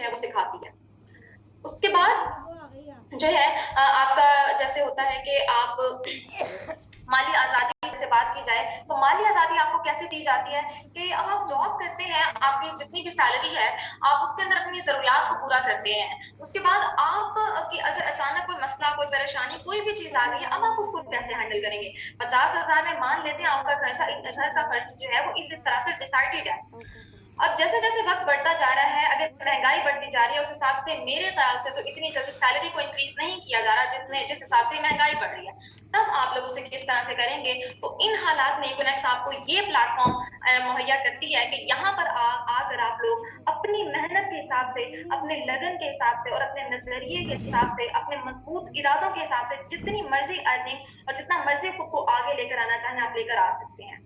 है वो सिखाती है। उसके बाद जो है आपका जैसे होता है कि आप माली आजादी से बात की जाए तो माली आजादी आपको कैसे दी जाती है कि अब आप जॉब करते हैं, आपकी जितनी भी सैलरी है आप उसके अंदर अपनी जरूरियात को पूरा करते हैं। उसके बाद आप कि अगर अचानक कोई मसला, कोई परेशानी, कोई भी चीज आ गई है, अब आप उसको कैसे हैंडल करेंगे। 50,000 में मान लेते हैं आपका घर का खर्च जो है वो इस तरह से डिसाइडेड है। अब जैसे जैसे वक्त बढ़ता जा रहा है, अगर महंगाई बढ़ती जा रही है, उस हिसाब से मेरे ख्याल से तो इतनी जल्दी सैलरी को इंक्रीज नहीं किया जा रहा जिस हिसाब से महंगाई बढ़ रही है। तब आप लोग उसे किस तरह से करेंगे। तो इन हालात में इकोनॉमिक्स आपको ये प्लेटफॉर्म मुहैया करती है कि यहाँ पर आकर आप लोग अपनी मेहनत के हिसाब से, अपने लगन के हिसाब से और अपने नजरिए के हिसाब से, अपने मजबूत इरादों के हिसाब से जितनी मर्जी अर्निंग और जितना मर्जी खुद को आगे लेकर आना चाहें आप लेकर आ सकते हैं।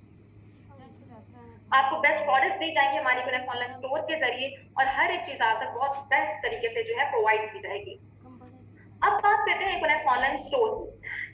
आपको बेस्ट प्रोडक्ट्स दी जाएंगे हमारी इकोनॉमिक्स ऑनलाइन स्टोर के जरिए और हर एक चीज आप तक बहुत बेस्ट तरीके से जो है प्रोवाइड की जाएगी। अब बात करते हैं इकोनॉमिक्स ऑनलाइन स्टोर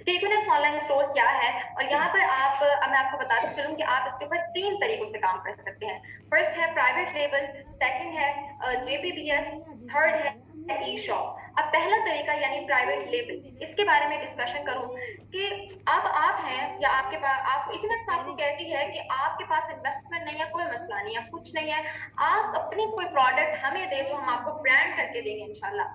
की। इकोनॉमिक्स ऑनलाइन स्टोर क्या है और यहाँ पर मैं आपको बताती चलूं कि आप इसके ऊपर 3 तरीकों से काम कर सकते हैं। फर्स्ट है प्राइवेट लेबल, सेकंड है जेपीबीएस, थर्ड है ई शॉप। अब पहला तरीका यानी प्राइवेट लेबल, इसके बारे में डिस्कशन करूं कि अब आप हैं या आपके पास आप इकोनॉमिक्स आपको कहती है कि आपके पास इन्वेस्टमेंट नहीं है, कोई मसला नहीं है, कुछ नहीं है, आप अपनी कोई प्रोडक्ट हमें दे जो हम आपको ब्रांड करके देंगे इंशाल्लाह।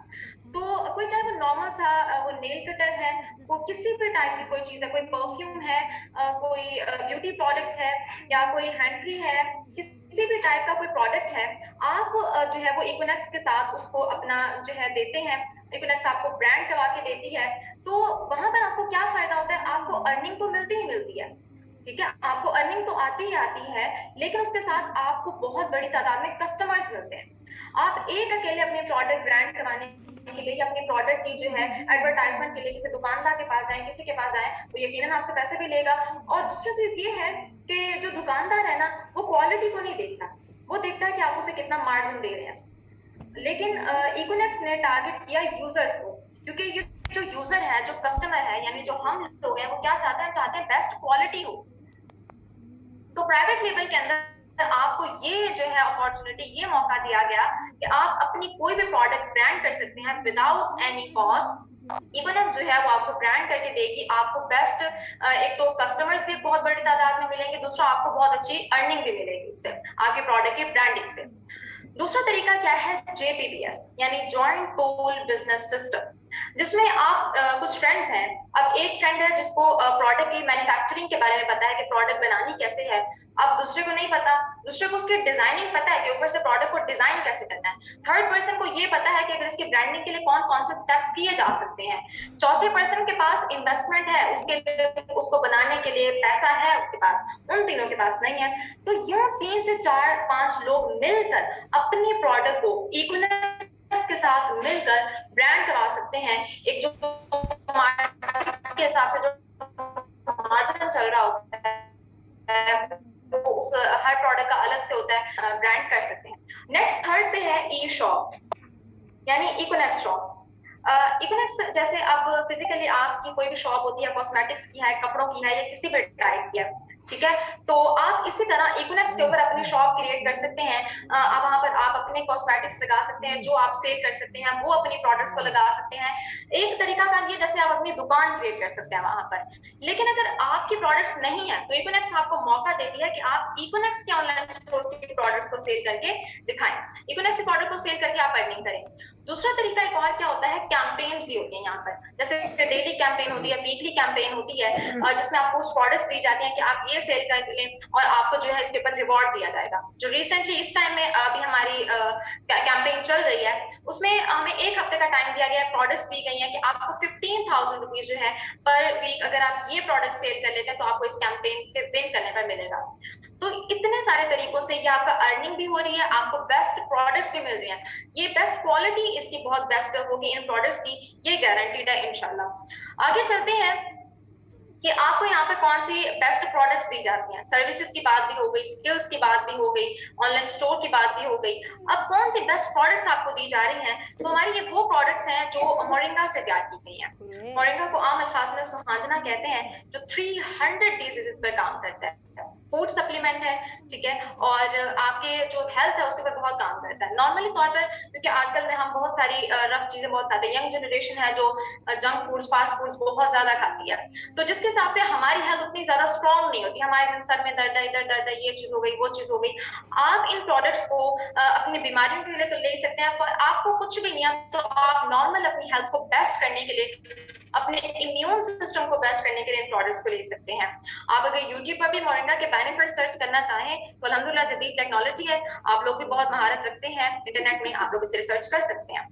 तो कोई चाहे वो नॉर्मल सा वो नेल कटर है, वो किसी भी टाइप की कोई चीज है, कोई परफ्यूम है, कोई ब्यूटी प्रोडक्ट है या कोई हैंड फ्री है, किसी भी टाइप का कोई प्रोडक्ट है, आप जो है वो इकोनॉमिक्स के साथ उसको अपना जो है देते हैं। इकोनॉमिक्स आपको ब्रांड करवा के देती है। तो वहां पर आपको क्या फायदा होता है, आपको अर्निंग तो मिलती ही मिलती है, ठीक है, आपको अर्निंग तो आती ही आती है, लेकिन उसके साथ आपको बहुत बड़ी तादाद में कस्टमर्स मिलते हैं। आप एक अकेले अपने प्रोडक्ट ब्रांड करवाने के लिए अपने प्रोडक्ट की जो है एडवर्टाइजमेंट के लिए किसी दुकानदार के पास जाए, किसी के पास जाए, वो यकीनन आपसे पैसे भी लेगा। और दूसरी चीज ये है कि जो दुकानदार है ना वो क्वालिटी को नहीं देखता, वो देखता है कि आप उसे कितना मार्जिन दे रहे हैं। लेकिन इकोनॉमिक्स ने टारगेट किया यूजर्स को, क्योंकि ये जो यूजर है, जो कस्टमर है, यानी जो हम लोग हैं, वो क्या चाहते हैं, चाहते हैं बेस्ट क्वालिटी हो। तो प्राइवेट लेबल के अंदर आपको ये जो है अपॉर्चुनिटी, ये मौका दिया गया कि आप अपनी कोई भी प्रोडक्ट ब्रांड कर सकते हैं विदाउट एनी कॉस्ट। इकोनॉमिक्स जो है वो आपको ब्रांड करके देगी, आपको बेस्ट एक तो कस्टमर्स भी बहुत बड़ी तादाद में मिलेंगे, दूसरा आपको बहुत अच्छी अर्निंग भी मिलेगी उससे, आपके प्रोडक्ट की ब्रांडिंग से। दूसरा तरीका क्या है, जेपीबीएस यानी जॉइंट पोल बिजनेस सिस्टम, जिसमें आप कुछ फ्रेंड्स हैं। अब एक फ्रेंड है जिसको प्रोडक्ट की मैन्युफैक्चरिंग के बारे में पता है कि प्रोडक्ट बनानी कैसे है, अब दूसरे को नहीं पता, दूसरे को उसकी डिजाइनिंग पता है कि ऊपर से प्रोडक्ट को डिजाइन कैसे करना है, थर्ड पर्सन को ये पता है कि अगर इसकी ब्रांडिंग के लिए कौन कौन से स्टेप्स किए जा सकते हैं, चौथे पर्सन के पास इन्वेस्टमेंट है, उसके लिए उसको बनाने के लिए पैसा है उसके पास, उन तीनों के पास नहीं है। तो यूं 3 से 4 5 लोग मिलकर अपनी प्रोडक्ट को इकोनॉमिक्स के साथ मिलकर ब्रांड करवा सकते हैं। एक जो मार्केट के हिसाब से जो मार्जिन चल रहा होता है तो उस हर प्रोडक्ट का अलग से होता है, ब्रांड कर सकते हैं। नेक्स्ट थर्ड पे है ई शॉप यानी इकोनॉमिक्स शॉप। इकोनॉमिक्स जैसे अब फिजिकली आपकी कोई भी शॉप होती है, कॉस्मेटिक्स की है, कपड़ों की है या किसी भी टाइप की है, ठीक है, तो आप इसी तरह इकोनॉमिक्स के ऊपर अपनी शॉप क्रिएट कर सकते हैं। अब वहां पर आप अपने कॉस्मेटिक्स लगा सकते हैं, जो आप सेल कर सकते हैं वो अपनी प्रोडक्ट्स को लगा सकते हैं। एक तरीका का ये जैसे आप अपनी दुकान क्रिएट कर सकते हैं वहां पर। लेकिन अगर आपकी प्रोडक्ट्स नहीं है तो इकोनॉमिक्स आपको मौका देती है कि आप इकोनॉमिक्स के ऑनलाइन स्टोर की प्रोडक्ट्स को सेल करके दिखाएं, इकोनॉमिक्स के प्रोडक्ट को सेल करके आप अर्निंग करें। दूसरा तरीका एक और क्या होता है, कैंपेन्स भी होते हैं यहाँ पर, जैसे डेली कैंपेन होती है, वीकली कैंपेन होती है, जिसमें आपको प्रोडक्ट्स दी जाती हैं कि आप ये सेल कर लें और आपको जो है इसके ऊपर रिवॉर्ड दिया जाएगा। जो रिसेंटली इस टाइम में अभी हमारी कैंपेन चल रही है, उसमें हमें 1 हफ्ते का टाइम दिया गया है, प्रोडक्ट्स दी गई हैं कि आपको 15,000 रुपीज जो है पर वीक अगर आप ये प्रोडक्ट सेल कर लेते हैं तो आपको इस कैंपेन के विन करने पर मिलेगा। तो इतने सारे तरीकों से ये आपका अर्निंग भी हो रही है, आपको बेस्ट प्रोडक्ट्स भी मिल रही हैं, ये बेस्ट क्वालिटी इसकी बहुत बेस्ट होगी इन प्रोडक्ट्स की, ये गारंटीड है इंशाल्लाह। आगे चलते हैं कि आपको यहाँ पे कौन सी बेस्ट प्रोडक्ट्स दी जाती हैं। सर्विसेज की बात भी हो गई, स्किल्स की बात भी हो गई, ऑनलाइन स्टोर की बात भी हो गई। अब कौन सी बेस्ट प्रोडक्ट्स आपको दी जा रही हैं, तो हमारी ये वो प्रोडक्ट्स हैं जो मोरिंगा से तैयार की गई हैं। मोरिंगा को आम अल्फाज में सुहाजना कहते हैं, जो 300 डिजीजेस पर काम करता है, फूड सप्लीमेंट है, ठीक है, और आपके जो हेल्थ है उसके ऊपर बहुत काम करता है। नॉर्मली तौर पर क्योंकि आजकल सारी रफ चीजें बहुत खाते हैं। यंग जनरेशन है जो जंक फूड्स, फास्ट फूड्स बहुत ज्यादा खाती है, तो जिसके हिसाब से हमारी हेल्थ उतनी ज्यादा स्ट्रांग नहीं होती, हमारे सर में दर्द है, इधर दर्द है, ये चीज हो गई, वो चीज हो गई। आप इन प्रोडक्ट्स को अपनी बीमारियों के लिए तो ले सकते हैं, पर आपको कुछ भी नहीं है तो आप नॉर्मल अपनी हेल्थ को बेस्ट करने के लिए, अपने इम्यून सिस्टम को बेस्ट करने के लिए इन प्रोडक्ट्स को ले सकते हैं। आप अगर यूट्यूब पर भी मोरिंगा के बेनिफिट सर्च करना चाहें तो अल्हम्दुलिल्लाह जदीद टेक्नोलॉजी है, आप लोग भी बहुत महारत रखते हैं इंटरनेट में, आप लोग इसे रिसर्च कर सकते हैं।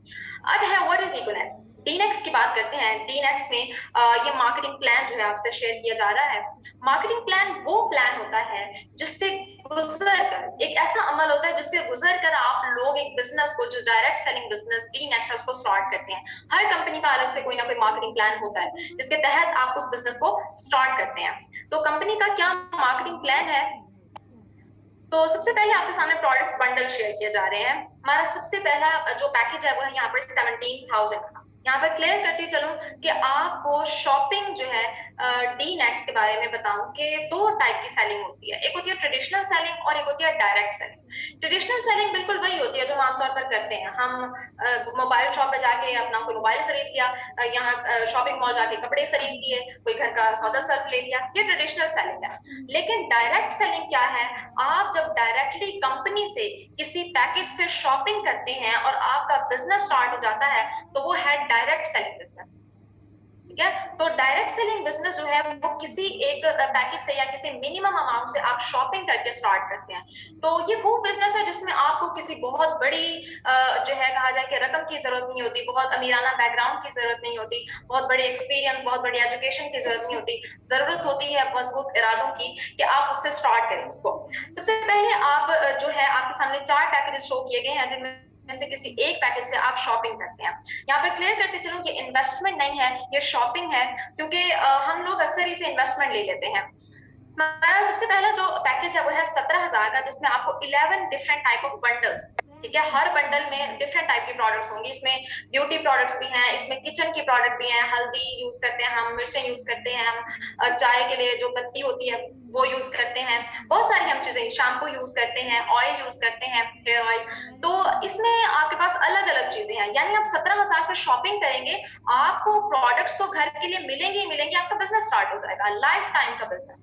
अब है व्हाट इज इकोनेक्स। डीनेक्स की बात करते हैं। डीनेक्स में ये मार्केटिंग प्लान जो है आपसे शेयर किया जा रहा है। मार्केटिंग प्लान वो प्लान होता है जिससे गुजर कर, एक ऐसा अमल होता है जिससे गुजर कर आप लोग एक बिजनेस को, जो डायरेक्ट सेलिंग बिजनेस डीनेक्स है, उसको स्टार्ट करते हैं। हर कंपनी का अलग से कोई ना कोई मार्केटिंग प्लान होता है जिसके तहत आप उस बिजनेस को स्टार्ट करते हैं। तो कंपनी का क्या मार्केटिंग प्लान है? तो सबसे पहले आपके सामने प्रोडक्ट्स बंडल शेयर किए जा रहे हैं। हमारा सबसे पहला जो पैकेज है वो है यहाँ पर 17,000 का। यहाँ पर क्लियर करती चलूं कि आपको शॉपिंग जो है डीनेक्स के बारे में बताऊं कि दो टाइप की सेलिंग होती है। एक होती है ट्रेडिशनल सेलिंग और एक होती है डायरेक्ट सेलिंग। ट्रेडिशनल सेलिंग बिल्कुल वही होती है जो हम आमतौर पर करते हैं। हम मोबाइल शॉप पे जाके अपना कोई मोबाइल खरीद लिया, यहाँ शॉपिंग मॉल जाके कपड़े खरीद लिए, कोई घर का सौदा सर्फ ले लिया, ये ट्रेडिशनल सेलिंग है। लेकिन डायरेक्ट सेलिंग क्या है? आप जब डायरेक्टली कंपनी से किसी पैकेज से शॉपिंग करते हैं और आपका बिजनेस स्टार्ट हो जाता है तो वो है डायरेक्ट सेलिंग बिजनेस। ठीक है, तो डायरेक्ट सेलिंग बिजनेस जो है वो किसी एक पैकेज से या किसी मिनिमम अमाउंट से आप शॉपिंग करके स्टार्ट करते हैं। तो ये वो बिजनेस है जिसमें आपको किसी बहुत बड़ी जो है कहा जाए कि रकम की जरूरत नहीं होती, बहुत अमीराना बैकग्राउंड की जरूरत नहीं होती, बहुत बड़े एक्सपीरियंस, बहुत बड़ी एजुकेशन की जरूरत नहीं होती। जरूरत होती है मजबूत इरादों की कि आप उससे स्टार्ट करें उसको। सबसे पहले आप जो है आपके सामने 4 पैकेजेस शो किए गए हैं जिनमें से किसी एक पैकेज से आप शॉपिंग करते हैं। यहाँ पर क्लियर करते चलो ये इन्वेस्टमेंट नहीं है, ये शॉपिंग है, क्योंकि हम लोग अक्सर इसे इन्वेस्टमेंट ले लेते हैं। हमारा सबसे पहला जो पैकेज है वो है 17,000 का, जिसमें आपको 11 डिफरेंट टाइप ऑफ बंडल्स, ठीक है, हर बंडल में डिफरेंट टाइप की प्रोडक्ट्स होंगी। इसमें ब्यूटी प्रोडक्ट्स भी हैं, इसमें किचन की प्रोडक्ट भी हैं, हल्दी यूज करते हैं हम, मिर्चें यूज करते हैं हम, चाय के लिए जो पत्ती होती है वो यूज करते हैं, बहुत सारी हम चीजें, शैम्पू यूज करते हैं, ऑयल यूज करते हैं, हेयर ऑयल। तो इसमें आपके पास अलग अलग चीजें हैं। यानी आप 17,000 से शॉपिंग करेंगे, आपको प्रोडक्ट्स तो घर के लिए मिलेंगे ही मिलेंगे, आपका बिजनेस स्टार्ट हो जाएगा, लाइफ टाइम का बिजनेस।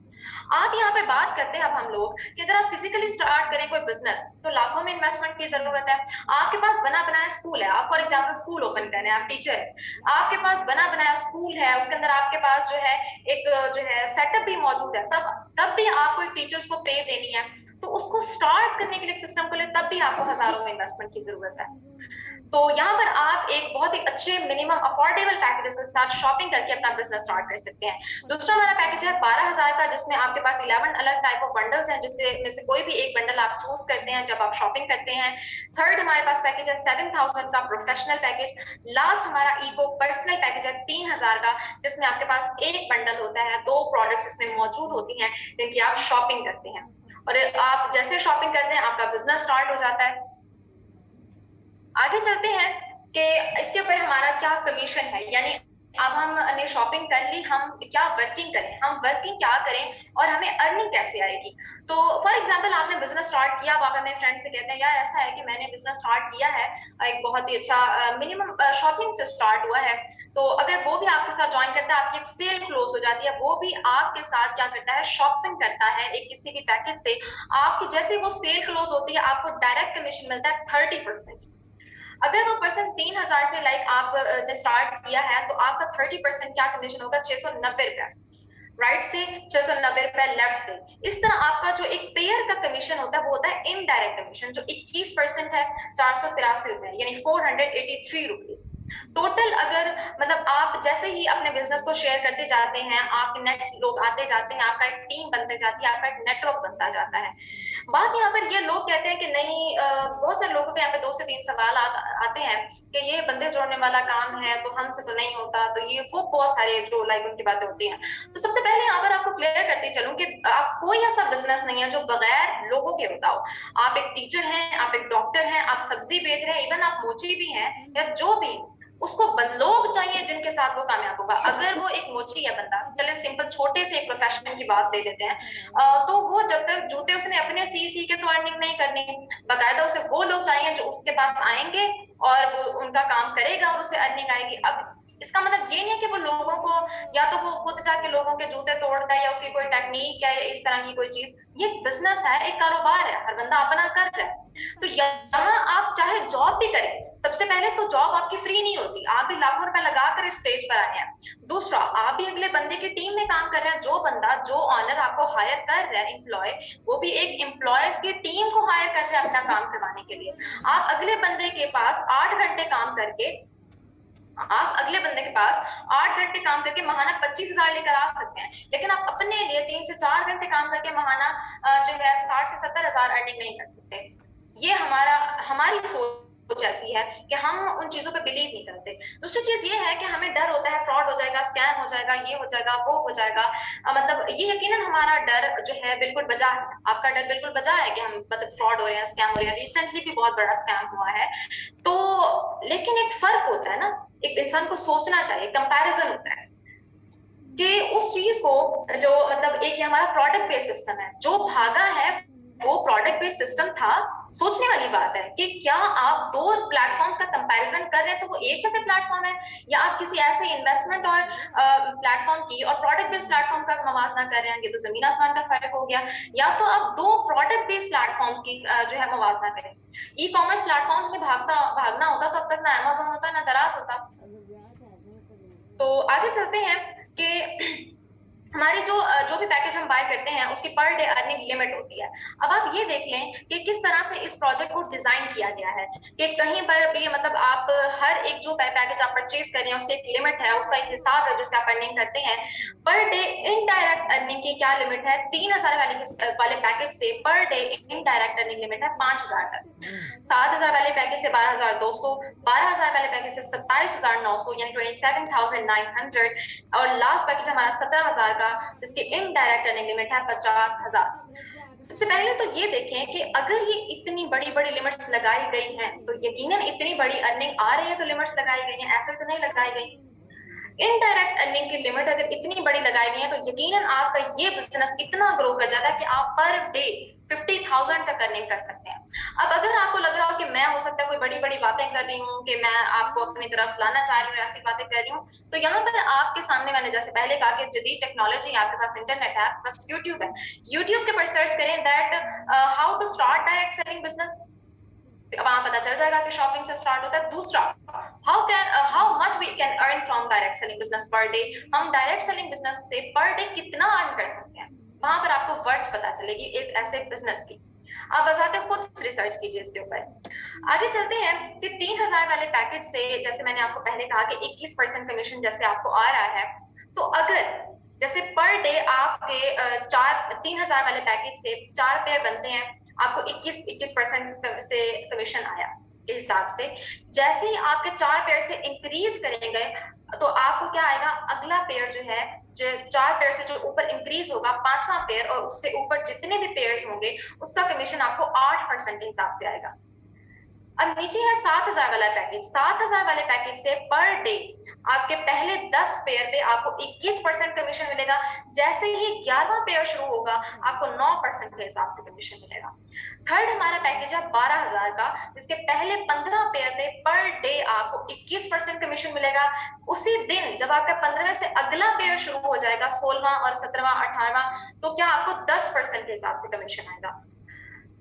आप यहाँ पे बात करते हैं अब हम लोग कि अगर आप फिजिकली स्टार्ट करें कोई बिजनेस तो लाखों में इन्वेस्टमेंट की जरूरत है। आपके पास बना बनाया स्कूल है, आप फॉर एग्जांपल स्कूल ओपन कर रहे हैं, आप टीचर है, आपके पास बना बनाया स्कूल है, उसके अंदर आपके पास जो है एक जो है सेटअप भी मौजूद है, तब भी आपको एक टीचर्स को पे देनी है, तो उसको स्टार्ट करने के लिए सिस्टम को लिए तब भी आपको हजारों में इन्वेस्टमेंट की जरूरत है। तो यहाँ पर आप एक बहुत ही अच्छे मिनिमम अफोर्डेबल पैकेजेस के साथ शॉपिंग करके अपना बिजनेस स्टार्ट कर सकते हैं। दूसरा हमारा पैकेज है 12,000 का, जिसमें आपके पास 11 अलग टाइप ऑफ बंडल्स हैं, जिससे में से कोई भी एक बंडल आप चूज करते हैं जब आप शॉपिंग करते हैं। थर्ड हमारे पास पैकेज है 7,000 का प्रोफेशनल पैकेज। लास्ट हमारा इको पर्सनल पैकेज है 3,000 का, जिसमें आपके पास एक बंडल होता है, 2 प्रोडक्ट्स इसमें मौजूद होती हैं जिनकी आप शॉपिंग करते हैं, और आप जैसे शॉपिंग करते हैं आपका बिजनेस स्टार्ट हो जाता है। आगे चलते हैं कि इसके ऊपर हमारा क्या कमीशन है, यानी अब हमने शॉपिंग कर ली, हम क्या वर्किंग करें, हम वर्किंग क्या करें और हमें अर्निंग कैसे आएगी। तो फॉर एग्जांपल आपने बिजनेस स्टार्ट किया, अब आप अपने फ्रेंड से कहते हैं यार ऐसा है कि मैंने बिजनेस स्टार्ट किया है, एक बहुत ही अच्छा मिनिमम शॉपिंग से स्टार्ट हुआ है, तो अगर वो भी आपके साथ ज्वाइन करता है, आपकी एक सेल क्लोज हो जाती है, वो भी आपके साथ क्या करता है, शॉपिंग करता है एक किसी भी पैकेज से, आपकी जैसे वो सेल क्लोज होती है आपको डायरेक्ट कमीशन मिलता है 30%। अगर वो पर्सन 3,000 से लाइक आपने स्टार्ट किया है तो आपका 30% क्या कमीशन होगा, 690 रुपया राइट से, 690 रुपए लेफ्ट से। इस तरह आपका जो एक पेयर का कमीशन होता है वो होता है इनडायरेक्ट कमीशन, जो 21% है, 483 रुपए, यानी 483 रुपीज टोटल। अगर मतलब आप जैसे ही अपने बिजनेस को शेयर करते जाते हैं, आपके नेक्स्ट लोग आते जाते हैं, आपका एक टीम बनते जाती है, आपका एक नेटवर्क बनता जाता है। बात यहाँ पर ये लोग कहते हैं कि नहीं, बहुत सारे लोगों के यहाँ पे 2 से 3 सवाल आते हैं कि ये बंदे जोड़ने वाला काम है तो हमसे तो नहीं होता, तो ये वो बहुत सारे जो लाइक उनकी बातें होती हैं। तो सबसे पहले यहाँ पर आपको क्लियर करती चलूं कि आप कोई ऐसा बिजनेस नहीं है जो बगैर लोगों के होता हो। आप एक टीचर हैं, आप एक डॉक्टर हैं, आप सब्जी बेच रहे हैं, इवन आप मोची भी हैं, या जो भी, उसको लोग चाहिए जिनके साथ वो कामयाब होगा। अगर वो एक मोची है बंदा, चले सिंपल छोटे से एक प्रोफेशनल की बात ले लेते हैं, तो वो जब तक जूते उसने अपने सी के तो अर्निंग नहीं करनी, बकायदा उसे वो लोग चाहिए जो उसके पास आएंगे और वो उनका काम करेगा और उसे अर्निंग आएगी। अब इसका मतलब ये नहीं है कि वो लोगों को, या तो वो खुद जाके लोगों के जूते तोड़ता है या उसकी कोई टेक्निक है या इस तरह की कोई चीज, ये बिजनेस है, एक कारोबार है, हर बंदा अपना कर रहा है। तो यहाँ आप चाहे जॉब भी करें, सबसे पहले तो जॉब आपकी फ्री नहीं होती, आप भी लाखों रुपए लगाकर इस स्टेज पर आए हैं। दूसरा, आप भी अगले बंदे की टीम में काम कर रहे हैं, जो बंदा, जो ऑनर आपको हायर कर रहा है, एम्प्लॉय, वो भी एक एम्प्लॉयज की टीम को हायर कर रहा है अपना काम करवाने के लिए। आप अगले बंदे के पास 8 घंटे काम करके, आप अगले बंदे के पास 8 घंटे काम करके महाना 25,000 लेकर आ सकते हैं, लेकिन आप अपने लिए 3 से 4 घंटे काम करके महाना जो है 60 से 70,000 अर्निंग नहीं कर सकते। ये हमारी सोच ऐसी है कि हम उन चीजों पे बिलीव नहीं करते। दूसरी चीज ये है कि हमें डर होता है फ्रॉड हो जाएगा, स्कैम हो जाएगा, ये हो जाएगा, वो हो जाएगा। मतलब ये यकीनन हमारा डर जो है बिल्कुल बजा है, आपका डर बिल्कुल बजा है कि हम मतलब फ्रॉड हो रहे हैं, स्कैम हो रहे हैं। रिसेंटली भी बहुत बड़ा स्कैम हुआ है। तो लेकिन एक फर्क होता है ना, एक इंसान को सोचना चाहिए, कंपैरिजन होता है कि उस चीज को जो मतलब एक हमारा प्रोडक्ट बेस्ड सिस्टम है, जो भागा है वो प्रोडक्ट बेस्ड सिस्टम था। सोचने वाली बात है कि क्या आप दो प्लेटफॉर्म्स का कंपैरिजन कर रहे हैं तो वो एक जैसे प्लेटफॉर्म है, या आप किसी ऐसे इन्वेस्टमेंट और प्लेटफॉर्म की और प्रोडक्ट बेस्ड प्लेटफॉर्म का मवाजना कर रहे हैं, ये तो जमीन आसमान का फर्क हो गया। या तो आप दो प्रोडक्ट बेस्ड प्लेटफॉर्म्स की जो है मवाजना करें। ई कॉमर्स प्लेटफॉर्म्स में भागना होता तो अब तक ना अमेजोन होता ना दराज होता। तो आगे चलते हैं कि हमारी जो भी पैकेज हम बाय करते हैं उसकी पर डे अर्निंग लिमिट होती है। अब आप ये देख लें कि किस तरह से इस प्रोजेक्ट को डिजाइन किया गया है कि कहीं पर भी मतलब आप हर एक जो पैकेज आप परचेज कर रहे हैं उसकी एक लिमिट है, उसका एक हिसाब है जिससे आप अर्निंग करते हैं। पर डे इनडायरेक्ट अर्निंग की क्या लिमिट है? 3,000 वाले पैकेज से per day indirect earning limit है 5,000 तक, 7,000 वाले पैकेज से 12,200, 12,000 वाले पैकेज से 27,900 यानी 27,900, और लास्ट पैकेज हमारा 17,000 का, जिसकी इनडायरेक्ट अर्निंग लिमिट है 50,000। सबसे पहले तो ये देखें कि अगर ये इतनी बड़ी बड़ी लिमिट्स लगाई गई हैं तो यकीनन इतनी बड़ी अर्निंग आ रही है, तो लिमिट्स लगाई गई हैं, ऐसे तो नहीं लगाई गई। इनडायरेक्ट अर्निंग की लिमिट अगर इतनी बड़ी लगाई गई है तो यकीनन आपका ये बिजनेस इतना ग्रो कर जाता है कि आप पर डे 50,000 तक अर्निंग कर सकते हैं। अब अगर आपको लग रहा हो कि मैं हो सकता है कोई बड़ी बड़ी बातें कर रही हूँ, कि मैं आपको अपनी तरफ लाना चाह रही हूँ, ऐसी बातें कर रही हूँ, तो यहाँ पर आपके सामने मैंने जैसे पहले कहा कि जदीद टेक्नोलॉजी, आपके पास इंटरनेट है, आपके पास यूट्यूब है, यूट्यूब के पर सर्च करें that how to start direct selling business, वहां पता चल जाएगा कि शॉपिंग से स्टार्ट होता है। दूसरा, how much we can earn from direct selling business per day, हम डायरेक्ट सेलिंग बिजनेस से पर डे कितना अर्न कर सकते हैं, वहां पर आपको वर्थ पता चलेगी एक ऐसे बिजनेस की। आप बजाते खुद रिसर्च कीजिए इसके ऊपर। आगे चलते हैं कि 3,000 वाले पैकेज से, जैसे मैंने आपको पहले कहा कि 21% कमीशन जैसे आपको आ रहा है, तो अगर जैसे पर डे आपके 3,000 वाले पैकेज से 4 पेयर बनते हैं, आपको 21% से कमीशन आया। इस हिसाब से जैसे ही आपके 4 पेयर से इंक्रीज करेंगे तो आपको क्या आएगा, अगला पेयर जो है, जो 4 पेयर से जो ऊपर इंक्रीज होगा, 5वां पेयर और उससे ऊपर जितने भी पेयर्स होंगे उसका कमीशन आपको 8% के हिसाब से आएगा। अब नीचे है 7,000 वाला पैकेज। 7,000 वाले पैकेज से पर डे आपके पहले 10 पेयर पे आपको 21% कमीशन मिलेगा। जैसे ही 11वां पेयर शुरू होगा आपको 9% के हिसाब से कमीशन मिलेगा। थर्ड हमारा पैकेज है 12,000 का, जिसके पहले 15 पेयर पे पर डे आपको 21% कमीशन मिलेगा। उसी दिन जब आपका 15वें से अगला पेयर शुरू हो जाएगा, 16वां और 17वां 18वां, तो क्या आपको 10% के हिसाब से कमीशन आएगा।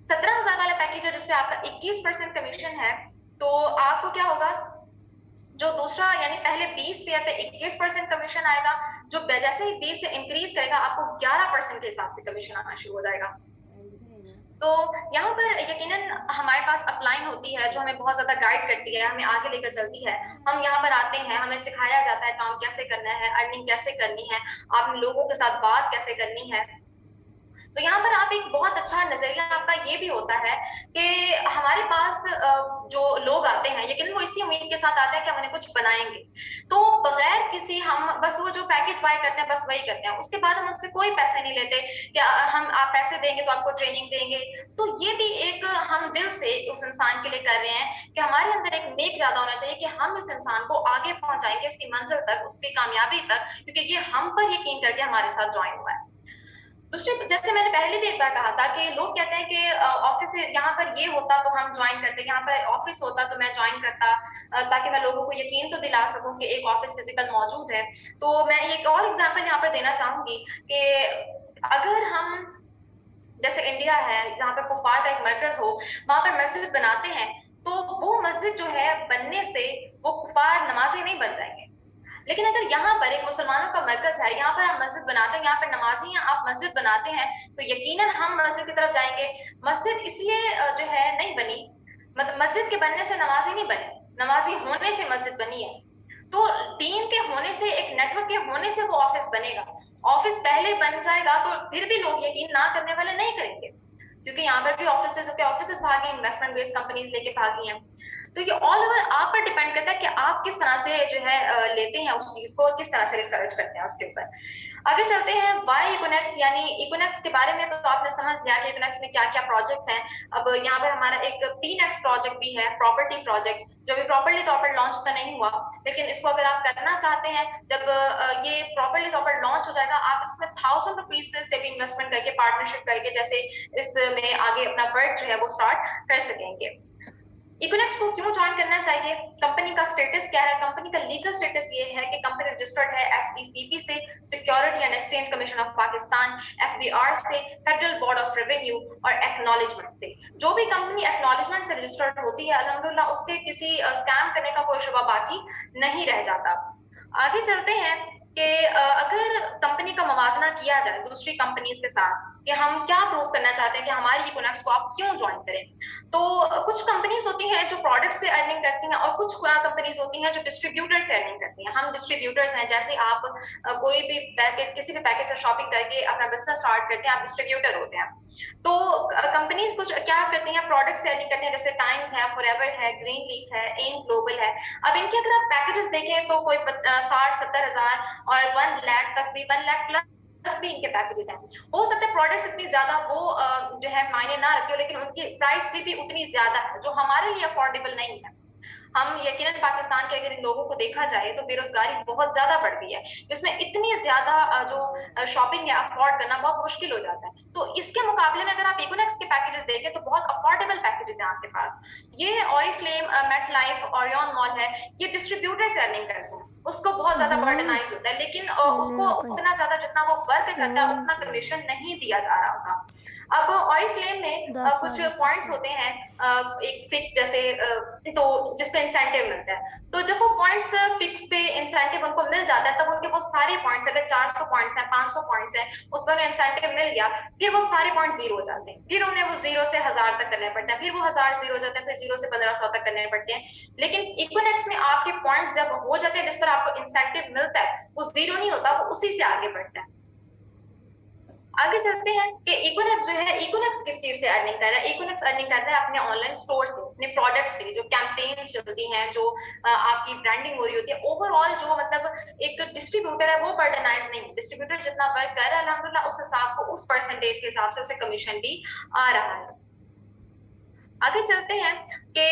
17,000 वाला पैकेज है जिसपे आपका 21% कमीशन है, तो आपको क्या होगा, जो दूसरा यानी पहले 20 पेयर पे 21% कमीशन आएगा, जो जैसे ही 20 से इंक्रीज करेगा आपको 11% के हिसाब से कमीशन आना शुरू हो जाएगा। तो यहाँ पर यकीनन हमारे पास अपलाइन होती है जो हमें बहुत ज्यादा गाइड करती है, हमें आगे लेकर चलती है। हम यहाँ पर आते हैं, हमें सिखाया जाता है काम कैसे करना है, अर्निंग कैसे करनी है, आप लोगों के साथ बात कैसे करनी है। तो यहाँ पर आप एक बहुत अच्छा नजरिया आपका ये भी होता है कि हमारे पास जो लोग आते हैं यकीनन वो इसी उम्मीद के साथ आते हैं कि हम उन्हें कुछ बनाएंगे, तो बगैर किसी, हम बस वो जो पैकेज बाय करते हैं बस वही करते हैं, उसके बाद हम उनसे कोई पैसे नहीं लेते कि आप पैसे देंगे तो आपको ट्रेनिंग देंगे। तो ये भी एक हम दिल से उस इंसान के लिए कर रहे हैं कि हमारे अंदर एक नेक इरादा होना चाहिए कि हम इस इंसान को आगे पहुंचाएंगे उसकी मंजिल तक, उसकी कामयाबी तक, क्योंकि ये हम पर यकीन करके हमारे साथ ज्वाइन हुआ है। दूसरे, जैसे मैंने पहले भी एक बार कहा था कि लोग कहते हैं कि ऑफिस यहाँ पर ये होता तो हम ज्वाइन करते, यहाँ पर ऑफिस होता तो मैं ज्वाइन करता, ताकि मैं लोगों को यकीन तो दिला सकूं कि एक ऑफिस फिजिकल मौजूद है। तो मैं एक और एग्जांपल यहाँ पर देना चाहूंगी कि अगर हम, जैसे इंडिया है जहाँ पर कुफार का एक मरकज हो, वहां पर मस्जिद बनाते हैं, तो वो मस्जिद जो है बनने से वो कुफार नमाजी नहीं बन जाएंगे। लेकिन अगर यहाँ पर एक मुसलमानों का मरकज है, यहाँ पर हम मस्जिद बनाते हैं, यहाँ पर नमाजी हैं, आप मस्जिद बनाते हैं, तो यकीनन हम मस्जिद की तरफ जाएंगे। मस्जिद इसलिए जो है नहीं बनी, मतलब मस्जिद के बनने से नमाजी नहीं बने, नमाजी होने से मस्जिद बनी है। तो टीम के होने से, एक नेटवर्क के होने से वो ऑफिस बनेगा। ऑफिस पहले बन जाएगा तो फिर भी लोग यकीन ना करने वाले नहीं करेंगे, क्योंकि यहाँ पर भी ऑफिस भागे, इन्वेस्टमेंट बेस्ड कंपनीज लेके भागी हैं। तो ये ऑल ओवर आप पर डिपेंड करता है कि आप किस तरह से जो है लेते हैं उस चीज को, और किस तरह से रिसर्च करते हैं उसके ऊपर। आगे चलते हैं वाई इकोनेक्स, यानी इकोनेक्स के बारे में तो आपने समझ लिया कि इकोनेक्स में क्या क्या प्रोजेक्ट्स हैं। अब यहाँ पर हमारा एक 3x प्रोजेक्ट भी है, प्रॉपर्टी प्रोजेक्ट, जो भी प्रॉपर्ली तौर पर लॉन्च तो नहीं हुआ, लेकिन इसको अगर आप करना चाहते हैं, जब ये प्रॉपर्ली तौर पर लॉन्च हो जाएगा, आप इसमें ₹1000 से भी इन्वेस्टमेंट करके, पार्टनरशिप करके, जैसे इसमें आगे अपना वर्क जो है वो स्टार्ट कर सकेंगे। इकोनेक्स को क्यों ज्वाइन करना चाहिए? कंपनी का स्टेटस क्या है? कंपनी का लीगल स्टेटस ये है कि कंपनी रजिस्टर्ड है SECB से, security and exchange commission of Pakistan, FBR से, फेडरल बोर्ड ऑफ रेवेन्यू, और एक्नॉलेजमेंट से। जो भी कंपनी एक्नॉलेजमेंट से रजिस्टर्ड होती है, अल्हम्दुलिल्लाह उसके किसी स्कैम करने का कोई शुबा बाकी नहीं रह जाता। आगे चलते हैं कि अगर कंपनी का मवाजना किया जाए दूसरी कंपनीज के साथ, कि हम क्या प्रूव करना चाहते हैं कि हमारी इकोनेक्स को आप क्यों ज्वाइन करें, तो कुछ कंपनीज होती हैं जो प्रोडक्ट से अर्निंग करती हैं, और कुछ कंपनीज होती हैं जो डिस्ट्रीब्यूटर से अर्निंग करती हैं। हम डिस्ट्रीब्यूटर्स हैं, जैसे आप कोई भी पैकेज, किसी भी पैकेज से शॉपिंग करके अपना बिजनेस स्टार्ट करते हैं, आप डिस्ट्रीब्यूटर होते हैं। तो कंपनीज कुछ क्या करती हैं, प्रोडक्ट से अर्निंग करती हैं, जैसे टाइम्स है, फॉरएवर है, ग्रीन लीफ है, एम ग्लोबल है। अब इनके अगर आप पैकेजेस देखें तो कोई 60-70 हजार और 1 लाख तक भी, 1 लाख प्लस भी इनके पैकेजेस हैं। हो सकता है प्रोडक्ट्स इतनी ज्यादा वो जो है मायने ना रखते हो, लेकिन उनकी प्राइस भी उतनी ज्यादा है जो हमारे लिए अफोर्डेबल नहीं है। हम यकीनन पाकिस्तान के अगर इन लोगों को देखा जाए तो बेरोजगारी बहुत ज्यादा बढ़ गई है, जिसमें इतनी ज्यादा जो शॉपिंग है अफोर्ड करना बहुत मुश्किल हो जाता है। तो इसके मुकाबले में अगर आप इकोनेक्स के पैकेजेस देखें तो बहुत अफोर्डेबल पैकेजेस हैं आपके पास। ये Oriflame, Met Life, Orion Mall है, ये डिस्ट्रीब्यूटर से अर्निंग करते हैं, उसको बहुत ज्यादा बर्डनाइज होता है, लेकिन उसको उतना ज्यादा जितना वो वर्क करता है उतना कमीशन नहीं दिया जा रहा होता। अब ऑरिफ्लेम में कुछ पॉइंट्स होते हैं, एक फिक्स जैसे, तो जिसपे इंसेंटिव मिलता है, तो जब वो पॉइंट्स फिक्स पे इंसेंटिव उनको मिल जाता है, तब उनके वो सारे पॉइंट्स, अगर 400 पॉइंट्स हैं, 500 पॉइंट्स हैं, उस पर इंसेंटिव मिल गया, फिर वो सारे पॉइंट्स जीरो हो जाते हैं, फिर उन्हें वो 0 से 1000 तक करने पड़ते हैं, फिर वो 1000 जीरो हो जाते हैं, फिर 0 से 1500 तक करने पड़ते हैं। लेकिन इकोनेक्स में आपके पॉइंट्स जब हो जाते हैं जिस पर आपको इंसेंटिव मिलता है, वो जीरो नहीं होता, वो उसी से आगे बढ़ता है। आगे चलते हैं कि इकोनेक्स जो है, इकोनेक्स किस चीज से अर्निंग कर रहा है? इकोनेक्स अर्निंग करता है अपने ऑनलाइन स्टोर से, अपने प्रोडक्ट से, जो कैंपेन चलती हैं, जो आपकी ब्रांडिंग हो रही होती है, ओवरऑल जो मतलब एक डिस्ट्रीब्यूटर है वो बर्डनाइज नहीं, डिस्ट्रीब्यूटर जितना वर्क कर रहा है अल्हम्दुलिल्लाह उस हिसाब को, उस परसेंटेज के हिसाब से उसे कमीशन भी आ रहा है। आगे चलते हैं कि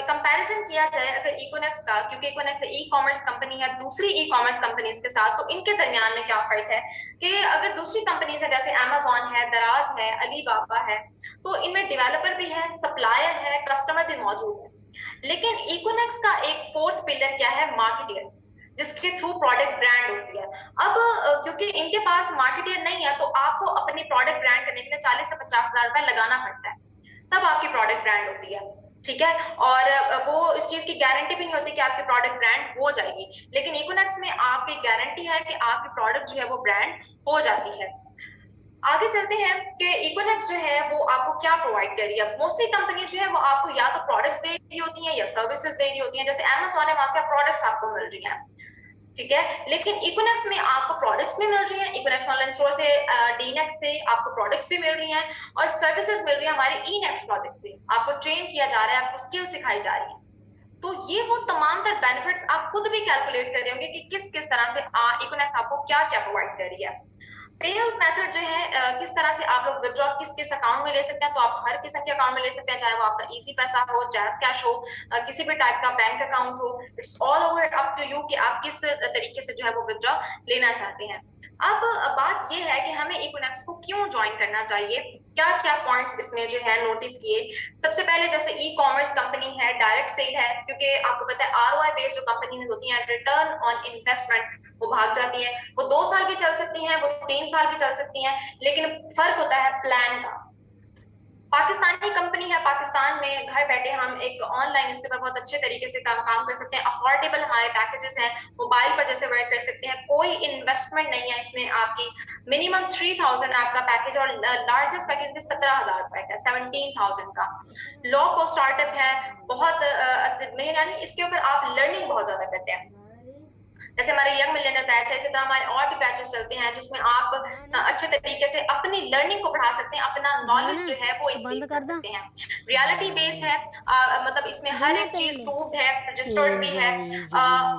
कंपैरिजन किया जाए अगर इकोनेक्स का, क्योंकि इकोनेक्स ई कॉमर्स कंपनी है दूसरी ई कॉमर्स कंपनीज के साथ, तो इनके दरमियान में क्या फर्क है कि अगर दूसरी कंपनीज है जैसे अमेजोन है, दराज है, अलीबाबा है, तो इनमें डेवलपर भी है, सप्लायर है, कस्टमर भी मौजूद है। लेकिन इकोनेक्स का एक फोर्थ पिलर क्या है? मार्केटियर, जिसके थ्रू प्रोडक्ट ब्रांड होती है। अब क्योंकि इनके पास मार्केटियर नहीं है, तो आपको अपनी प्रोडक्ट ब्रांड करने के लिए 40 से 50 हजार रुपए लगाना पड़ता है, तब आपकी प्रोडक्ट ब्रांड होती है। ठीक है, और वो इस चीज की गारंटी भी नहीं होती कि आपकी प्रोडक्ट ब्रांड हो जाएगी, लेकिन इकोनेक्स में आपकी गारंटी है कि आपकी प्रोडक्ट जो है वो ब्रांड हो जाती है। आगे चलते हैं कि इकोनेक्स जो है वो आपको क्या प्रोवाइड कर रही है। मोस्टली कंपनी जो है वो आपको या तो प्रोडक्ट्स दे रही होती हैं या सर्विसेज दे रही होती हैं, जैसे अमेजोन है, वहां से प्रोडक्ट्स आपको मिल रही हैं, ठीक है। लेकिन इकोनेक्स में आपको प्रोडक्ट्स भी मिल रही हैं, इकोनेक्स ऑनलाइन स्टोर से, डीनेक्स से आपको प्रोडक्ट्स भी मिल रही हैं, और सर्विसेज मिल रही है हमारे ईनेक्स प्रोजेक्ट से, आपको ट्रेन किया जा रहा है, आपको स्किल सिखाई जा रही है। तो ये वो तमाम तर बेनिफिट्स आप खुद भी कैलकुलेट कर रहे होंगे कि किस किस तरह से इकोनेक्स आपको क्या क्या प्रोवाइड कर रही है। पे आउट मेथड जो है, किस तरह से आप लोग विड्रॉ किस किस अकाउंट में ले सकते हैं, तो आप हर किस्म के अकाउंट में ले सकते हैं, चाहे वो आपका इजी पैसा हो, जैज कैश हो, किसी भी टाइप का बैंक अकाउंट हो, it's all over up to you कि आप किस तरीके से जो है वो विड्रॉ लेना चाहते हैं। अब बात ये है कि हमें इक्विनॉक्स को क्यों ज्वाइन करना चाहिए, क्या क्या पॉइंट्स इसमें जो है नोटिस किए। सबसे पहले जैसे ई कॉमर्स कंपनी है, डायरेक्ट सेल है, क्योंकि आपको पता है आरओआई बेस्ड जो कंपनी होती हैं, रिटर्न ऑन इन्वेस्टमेंट, वो भाग जाती हैं। वो 2 साल भी चल सकती हैं, वो 3 साल भी चल सकती हैं, लेकिन फर्क होता है प्लान का। पाकिस्तानी कंपनी है, पाकिस्तान में घर बैठे हम एक ऑनलाइन इसके ऊपर बहुत अच्छे तरीके से काम कर सकते हैं। अफोर्डेबल हमारे पैकेजेस हैं, मोबाइल पर जैसे वर्क कर सकते हैं, कोई इन्वेस्टमेंट नहीं है इसमें। आपकी मिनिमम 3000 आपका पैकेज और लार्जेस्ट पैकेज भी 17,000 रुपए का, 17,000 का। लो को स्टार्टअप है, बहुत यानी इसके ऊपर आप लर्निंग बहुत ज्यादा करते हैं। जैसे हमारे यंग मिलियनर बैच है, इसी तरह हमारे और भी बैचेस चलते हैं जिसमें आप अच्छे तरीके से अपनी लर्निंग को बढ़ा सकते हैं, अपना नॉलेज जो है वो इंक्रीज कर सकते हैं। रियलिटी बेस्ड है, मतलब इसमें हर एक चीज प्रूव्ड है, रजिस्टर्ड भी है।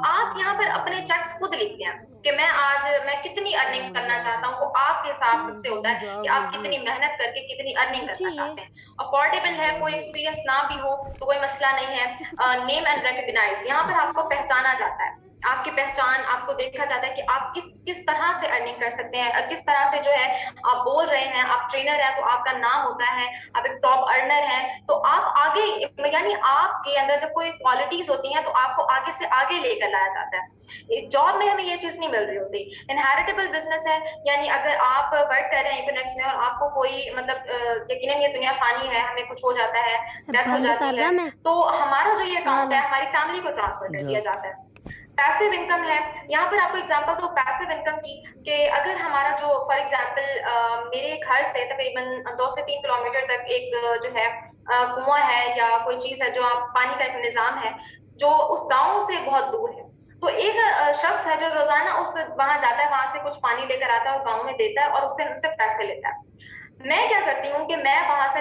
आप यहाँ पर अपने चेक्स खुद लिखते हैं कि मैं कितनी अर्निंग करना चाहता हूँ, वो आपके हिसाब से होता है कि आप कितनी मेहनत करके कितनी अर्निंग करना चाहते हैं। अफोर्डेबल है, कोई एक्सपीरियंस ना भी हो तो कोई मसला नहीं है। नेम एंड रिकॉग्नाइज, यहाँ पर आपको पहचाना जाता है, आपकी पहचान, आपको देखा जाता है कि आप किस तरह से अर्निंग कर सकते हैं, किस तरह से जो है आप बोल रहे हैं। आप ट्रेनर हैं तो आपका नाम होता है, आप एक टॉप अर्नर हैं तो आप आगे, यानी आपके अंदर जब कोई क्वालिटीज होती हैं तो आपको आगे से आगे लेकर लाया जाता है। जॉब में हमें ये चीज नहीं मिल रही होती। इनहेरिटेबल बिजनेस है, यानी अगर आप वर्क कर रहे हैं इक्विनॉक्स में और आपको कोई मतलब यकीनन ये दुनिया फानी है, हमें कुछ हो जाता है, डेथ हो जाती है, तो हमारा जो ये अकाउंट है हमारी फैमिली को ट्रांसफर कर दिया जाता है। पैसिव इनकम है, यहाँ पर आपको एग्जांपल दो पैसिव इनकम की, कि अगर हमारा जो फॉर एग्जांपल मेरे घर से तकरीबन 2 से 3 किलोमीटर तक एक जो है कुआं है या कोई चीज है जो आप पानी का एक निजाम है जो उस गांव से बहुत दूर है, तो एक शख्स है जो रोजाना उस वहां जाता है, वहां से कुछ पानी लेकर आता है और गाँव में देता है और उससे उनसे पैसे लेता है। मैं क्या करती हूँ कि मैं वहां से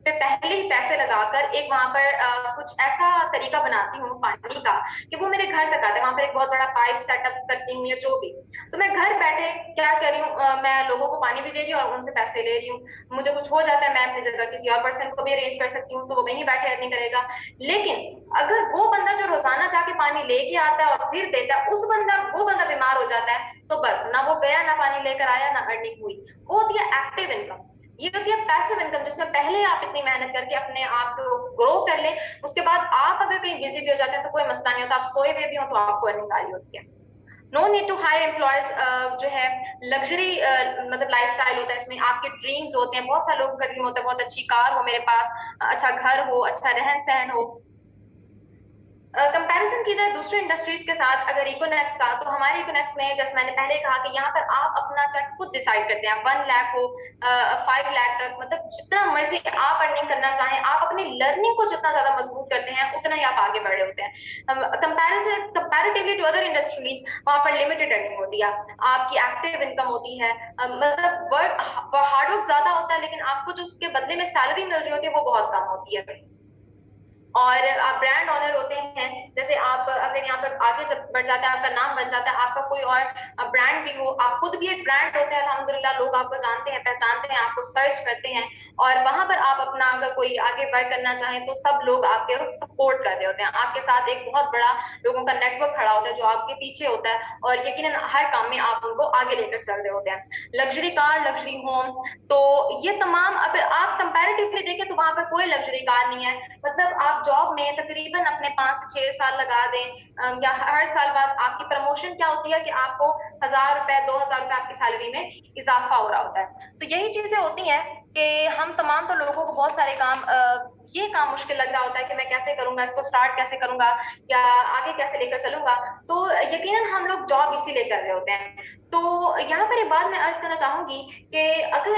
पे पहले ही पैसे लगाकर एक वहां पर कुछ ऐसा तरीका बनाती हूँ पानी का कि वो मेरे घर तक आता है। वहां पर एक बहुत बड़ा पाइप सेटअप करती हूँ या जो भी, तो मैं घर बैठे क्या कर रही हूँ, मैं लोगों को पानी भी दे रही हूँ और उनसे पैसे ले रही हूँ। मुझे कुछ हो जाता है, मैं अपनी जगह किसी और पर्सन को भी अरेंज कर सकती हूँ, तो वो वहीं बैठे अर्निंग करेगा। लेकिन अगर वो बंदा जो रोजाना जाके पानी लेके आता है और फिर देता है, वो बंदा बीमार हो जाता है, तो बस ना वो गया, ना पानी लेकर आया, ना अर्निंग हुई। वो होती है एक्टिव इनकम। ये होती है पैसिव इनकम, जिसमें पहले आप इतनी मेहनत करके अपने आप को ग्रो कर ले, उसके बाद आप अगर कहीं बिजी भी हो जाते हैं तो कोई मसला नहीं होता, आप सोए हुए भी हो तो आपको अर्निंग आ रही होती है। No need to hire employees जो है लग्जरी मतलब लाइफस्टाइल होता है, इसमें आपके ड्रीम्स होते हैं। बहुत सारे लोगों का ड्रीम होता है बहुत अच्छी कार हो मेरे पास, अच्छा घर हो, अच्छा रहन सहन हो। कंपैरिजन की जाए दूसरे इंडस्ट्रीज के साथ अगर इकोनॉक्स का, तो हमारे इकोनॉक्स में जैसे मैंने पहले कहा कि यहाँ पर आप अपना चेक खुद डिसाइड करते हैं, 1 लाख हो 5 लाख तक, मतलब जितना मर्जी आप अर्निंग करना चाहें, आप अपनी लर्निंग को जितना ज्यादा मजबूत करते हैं उतना ही आप आगे बढ़ रहे होते हैं। कंपैरेटिवली टू अदर इंडस्ट्रीज, वहां पर लिमिटेड अर्निंग होती है, आपकी एक्टिव इनकम होती है, मतलब वर्क हार्डवर्क ज्यादा होता है लेकिन आपको जो उसके बदले में सैलरी मिल रही होती है वो बहुत कम होती है। और आप ब्रांड ऑनर होते हैं, जैसे आप अगर यहाँ पर आगे जब बढ़ जाता है, आपका नाम बन जाता है, आपका कोई और ब्रांड भी हो, आप खुद भी एक ब्रांड होते हैं अल्हम्दुलिल्लाह, लोग आपको जानते हैं, पहचानते हैं, आपको सर्च करते हैं, और वहां पर आप अपना अगर कोई आगे वर्क करना चाहें तो सब लोग आपके सपोर्ट कर रहे होते हैं, आपके साथ एक बहुत बड़ा लोगों का नेटवर्क खड़ा होता है जो आपके पीछे होता है, और यकीनन हर काम में आप उनको आगे लेकर चल रहे होते हैं। लग्जरी कार, लग्जरी होम, तो ये तमाम, अब आप कंपैरेटिवली देखें तो वहां पर कोई लग्जरी कार नहीं है। मतलब आप जॉब में तकरीबन अपने 5 से 6 साल लगा दें, या हर साल बाद आपकी प्रमोशन क्या होती है कि आपको 1,000 रुपए 2,000 रुपए आपकी सैलरी में इजाफा हो रहा होता है। तो यही चीजें होती हैं कि हम तमाम तो लोगों को बहुत सारे काम ये काम मुश्किल लग रहा होता है कि मैं कैसे करूंगा, इसको स्टार्ट कैसे करूंगा या आगे कैसे लेकर चलूंगा, तो यकीनन हम लोग जॉब इसीलिए कर रहे होते हैं। तो यहाँ पर एक बात मैं अर्ज करना चाहूंगी कि अगर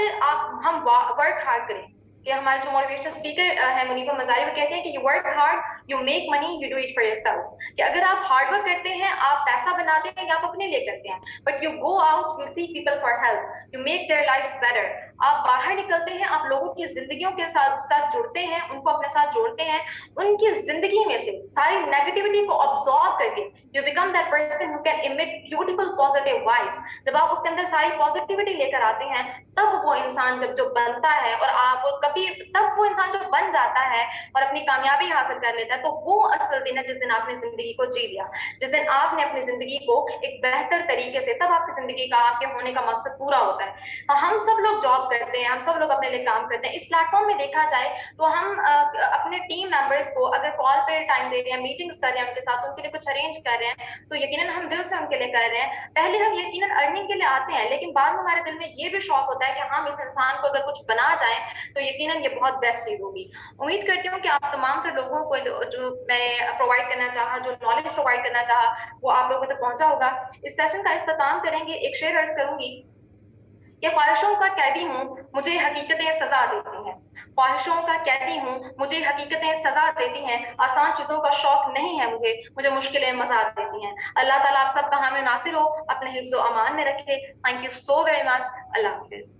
हम वर्क हार्ड करें, कि हमारे जो मोटिवेशनल स्पीकर है मुनीफा मजारी, वो कहते हैं कि you work hard you make money you do it for yourself, कि अगर आप हार्ड वर्क करते हैं, आप पैसा बनाते हैं या आप अपने लिए करते हैं, but you go out you see people for help, you make their life better, आप बाहर निकलते हैं, आप लोगों की जिंदगियों के साथ साथ जुड़ते हैं, उनको अपने साथ जोड़ते हैं, उनकी जिंदगी में से सारी नेगेटिविटी को ऑब्जॉर्ब जॉब करके you become that person who can emit beautiful positive vibes. जब आप उसके अंदर सारी पॉजिटिविटी लेकर आते हैं, तब वो इंसान जब जो बनता है और आप कभी तब वो इंसान जो बन जाता है और अपनी कामयाबी हासिल कर लेता है, तो वो असल दिन है जिस दिन आपने जिंदगी को जी लिया, जिस दिन आपने अपनी जिंदगी को एक बेहतर तरीके से, तब आपकी जिंदगी का, आपके होने का मकसद पूरा होता है। हम सब लोग जॉब करते हैं, हम सब लोग अपने लिए काम करते हैं। इस प्लेटफॉर्म में देखा जाए तो हम अपने टीम मेंबर्स को अगर कॉल पे टाइम दे रहे हैं, मीटिंग्स कर रहे हैं उनके साथ, उनके लिए कुछ अरेंज कर रहे हैं, तो यकीनन हम दिल से उनके लिए कर रहे हैं। पहले हम यकीनन अर्निंग के लिए आते हैं, लेकिन बाद में हमारे दिल में ये भी शौक होता है कि हम इस इंसान को अगर कुछ बना जाए तो यकीनन ये बहुत बेस्ट चीज होगी। उम्मीद करती हूँ कि आप तमाम तो लोगों को जो मैं प्रोवाइड करना चाहा, जो नॉलेज प्रोवाइड करना चाहा, वो आप लोगों तक पहुंचा होगा। इस सेशन का इख्तिताम करेंगे, एक शेर अर्ज करूंगी कि ख्वाहिशों का कैदी हूँ, मुझे हकीकतें सजा देती हैं। ख्वाहिशों का कैदी हूँ, मुझे हकीकतें सजा देती हैं। आसान चीजों का शौक नहीं है मुझे, मुझे मुश्किलें मजा देती हैं। अल्लाह ताला आप सबका हामी नासिर हो, अपने हिफ्ज़ो अमान में रखे। Thank you so very much. अल्लाह हाफिज।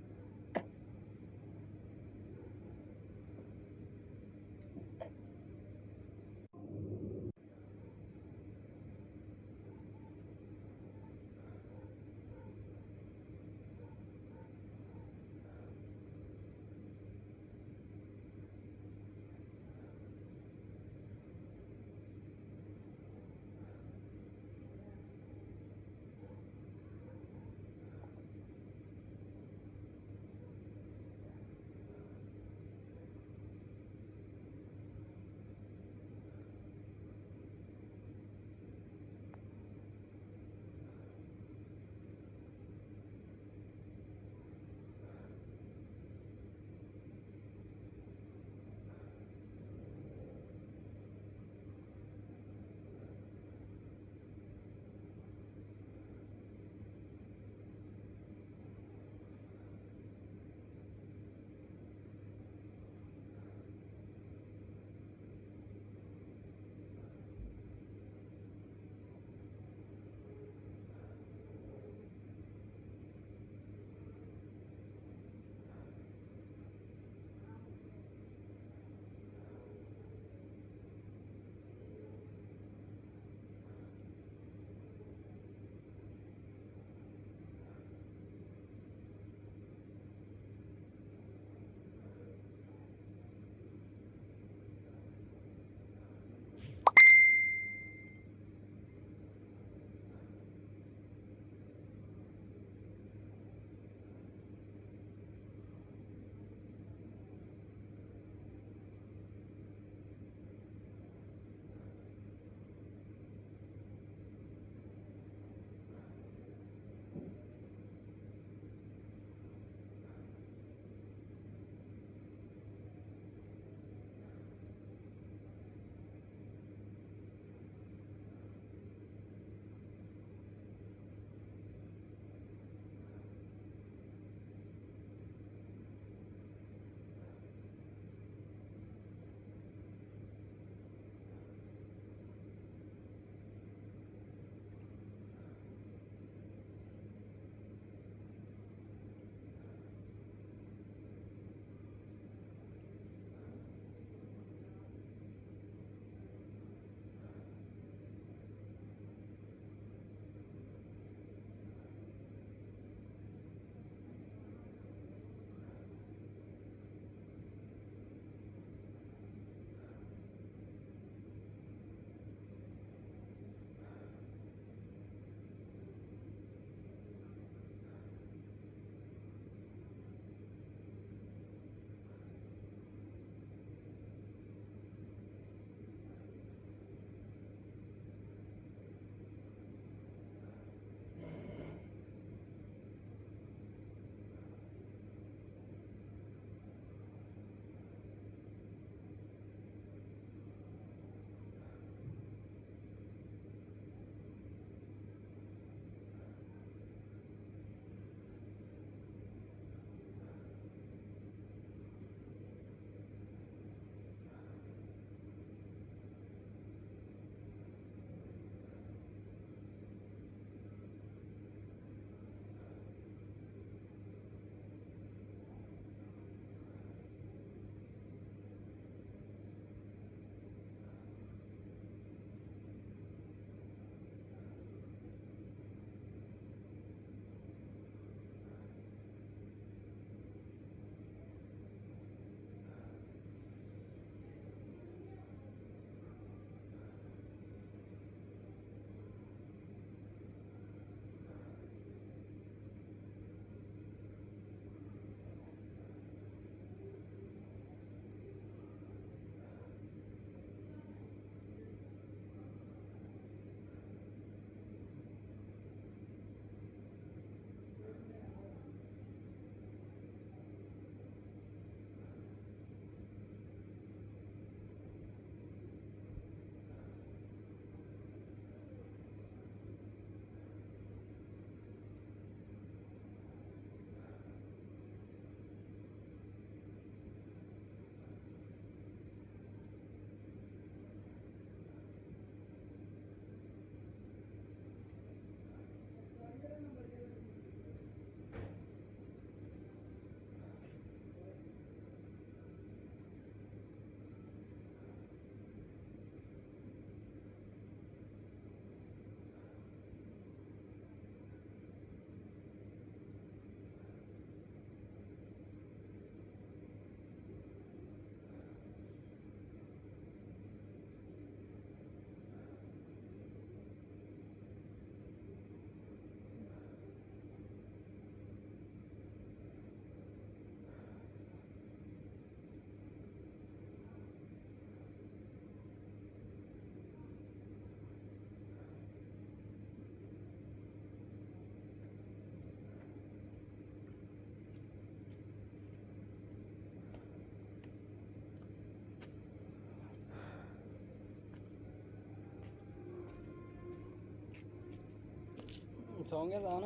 ਸੌਂ ਗਿਆ ਜਾਨ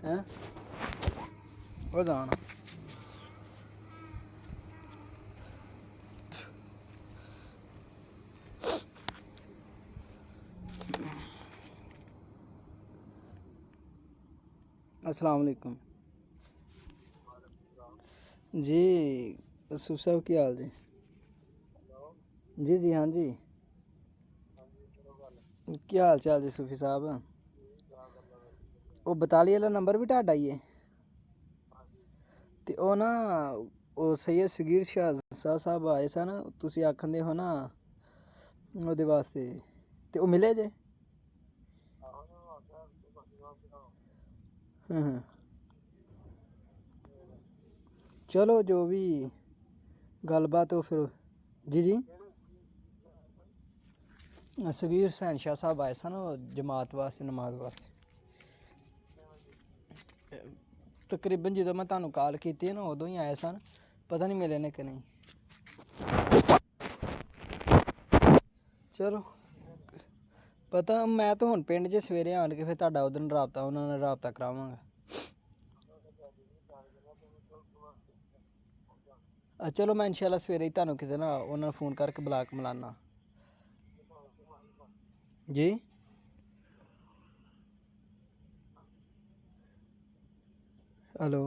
ਹੈ ਉਹ ਜਾਨ अस्सलाम वालेकुम जी। सूफ साहब की हाल जी? जी जी हाँ जी, की हाल चाल जी सूफी साहब? वो 42 वाला नंबर भी ढाडा ही है ਤੇ ਉਹ ਨਾ ਉਹ ਸੈयद ਸਗੀਰ ਸ਼ਾਹ ਸਾਹਿਬ ਆਏ ਸਨ, ਤੁਸੀਂ ਆਖਦੇ ਹੋ ਨਾ ਉਹਦੇ ਵਾਸਤੇ, ਤੇ ਉਹ ਮਿਲੇ ਜੇ? ਹਾਂ ਚਲੋ ਜੋ ਵੀ ਗੱਲਬਾਤ ਉਹ ਫਿਰ ਜੀ ਜੀ ਸਗੀਰ ਹੁਸੈਨ ਸ਼ਾਹ ਸਾਹਿਬ ਆਏ ਸਨ ਜਮਾਤ ਵਾਸਤੇ, ਨਮਾਜ਼ ਵਾਸਤੇ। ਤਕਰੀਬਨ ਜਦੋਂ ਮੈਂ ਤੁਹਾਨੂੰ ਕਾਲ ਕੀਤੀ ਨਾ ਉਦੋਂ ਹੀ ਆਏ ਸਨ, ਪਤਾ ਨਹੀਂ ਮਿਲੇ ਨੇ ਕਿ ਨਹੀਂ। ਚਲੋ ਪਤਾ ਮੈਂ ਤਾਂ ਹੁਣ ਪਿੰਡ 'ਚ ਸਵੇਰੇ ਆਣ ਕੇ ਫਿਰ ਤੁਹਾਡਾ ਉਹਦੇ ਨਾਲ ਰਾਬਤਾ, ਉਹਨਾਂ ਨਾਲ ਰਾਬਤਾ ਕਰਾਵਾਂਗਾ। ਚਲੋ ਮੈਂ ਇਨਸ਼ਾਅੱਲਾ ਸਵੇਰੇ ਹੀ ਤੁਹਾਨੂੰ ਕਿਸੇ ਨਾਲ ਉਹਨਾਂ ਨੂੰ ਫ਼ੋਨ ਕਰਕੇ ਬੁਲਾ ਕੇ ਮਿਲਾਨਾ ਜੀ। हेलो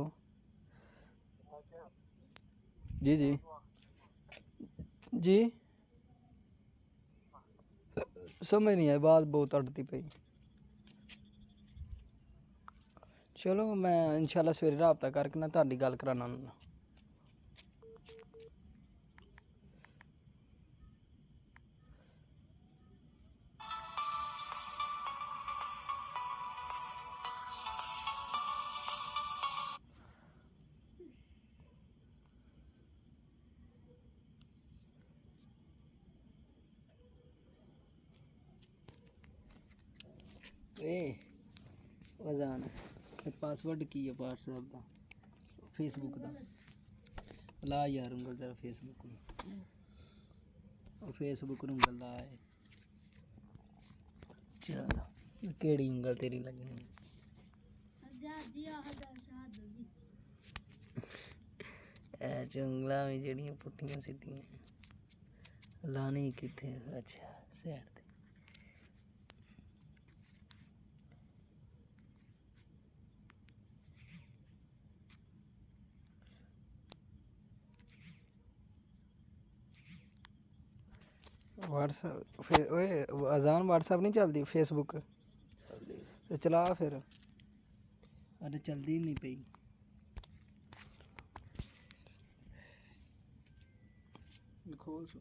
जी जी जी समझ नहीं आई, बात बहुत अड़ती पई। चलो मैं इंशाल्लाह सवेरे राबता करके ना तुहाडी गल कराना उन्हां नाल। अजान पासवर्ड की है व्हाट्सएप का, फेसबुक का ला यार उंगल तेरा फेसबुक और फेसबुक उंगल ला है। चल केड़ी उंगल तेरी लगनी चुंगला भी जड़ियाँ पुट्ठियां सीधियां लाने किथे। अच्छा सैड व्हाट्सएप फिर ओए अजान व्हाट्सएप नहीं चलती, फेसबुक तो चला फिर। अरे चलती नहीं पई खोल सो।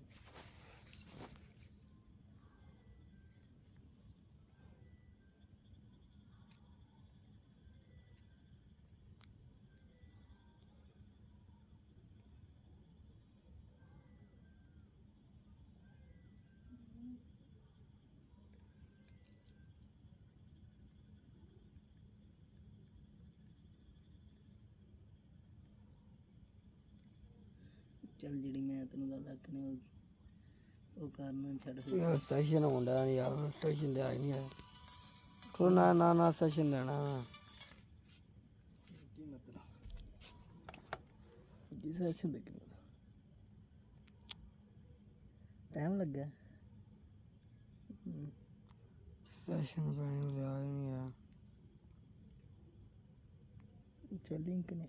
चल जी मैं तेन गल आखनी वो करना छड़ सैशन होंदा नहीं यार, सैशन दे आई नहीं है तो ना ना ना सैशन देना की मतलब की सैशन दे टाइम लगा सैशन पे नहीं है। चल लिंक ने